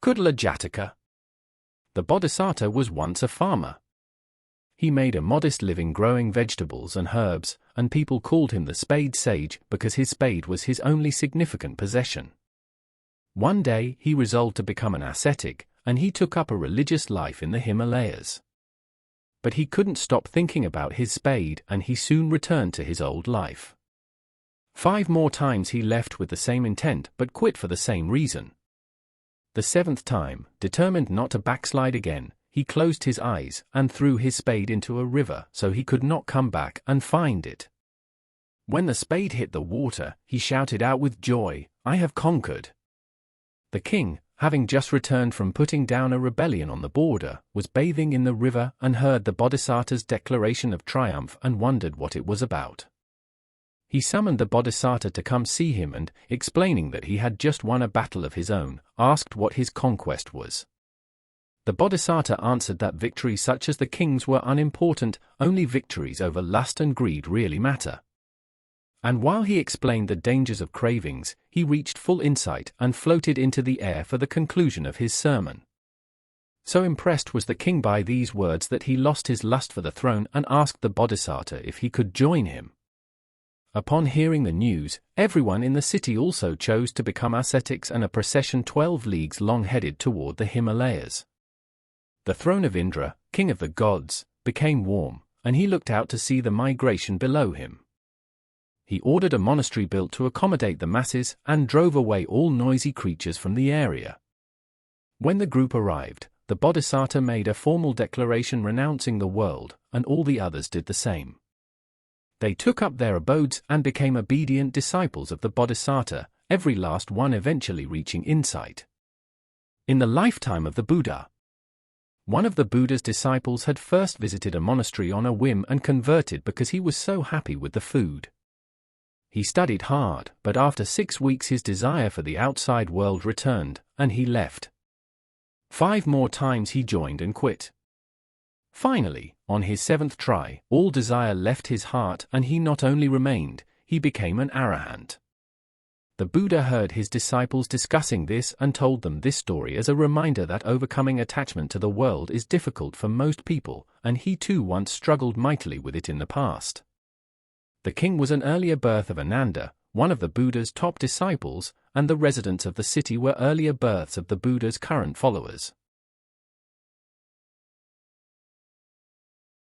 Kuddala Jataka. The Bodhisattva was once a farmer. He made a modest living growing vegetables and herbs, and people called him the spade sage because his spade was his only significant possession. One day he resolved to become an ascetic, and he took up a religious life in the Himalayas. But he couldn't stop thinking about his spade, and he soon returned to his old life. 5 more times he left with the same intent but quit for the same reason. The 7th time, determined not to backslide again, he closed his eyes and threw his spade into a river so he could not come back and find it. When the spade hit the water, he shouted out with joy, "I have conquered." The king, having just returned from putting down a rebellion on the border, was bathing in the river and heard the Bodhisattva's declaration of triumph and wondered what it was about. He summoned the Bodhisattva to come see him and, explaining that he had just won a battle of his own, asked what his conquest was. The Bodhisattva answered that victories such as the king's were unimportant, only victories over lust and greed really matter. And while he explained the dangers of cravings, he reached full insight and floated into the air for the conclusion of his sermon. So impressed was the king by these words that he lost his lust for the throne and asked the Bodhisattva if he could join him. Upon hearing the news, everyone in the city also chose to become ascetics, and a procession 12 leagues long headed toward the Himalayas. The throne of Indra, king of the gods, became warm, and he looked out to see the migration below him. He ordered a monastery built to accommodate the masses and drove away all noisy creatures from the area. When the group arrived, the Bodhisattva made a formal declaration renouncing the world, and all the others did the same. They took up their abodes and became obedient disciples of the Bodhisattva, every last one eventually reaching insight. In the lifetime of the Buddha, one of the Buddha's disciples had first visited a monastery on a whim and converted because he was so happy with the food. He studied hard, but after 6 weeks his desire for the outside world returned, and he left. 5 more times he joined and quit. Finally, on his 7th try, all desire left his heart and he not only remained, he became an arahant. The Buddha heard his disciples discussing this and told them this story as a reminder that overcoming attachment to the world is difficult for most people, and he too once struggled mightily with it in the past. The king was an earlier birth of Ananda, one of the Buddha's top disciples, and the residents of the city were earlier births of the Buddha's current followers.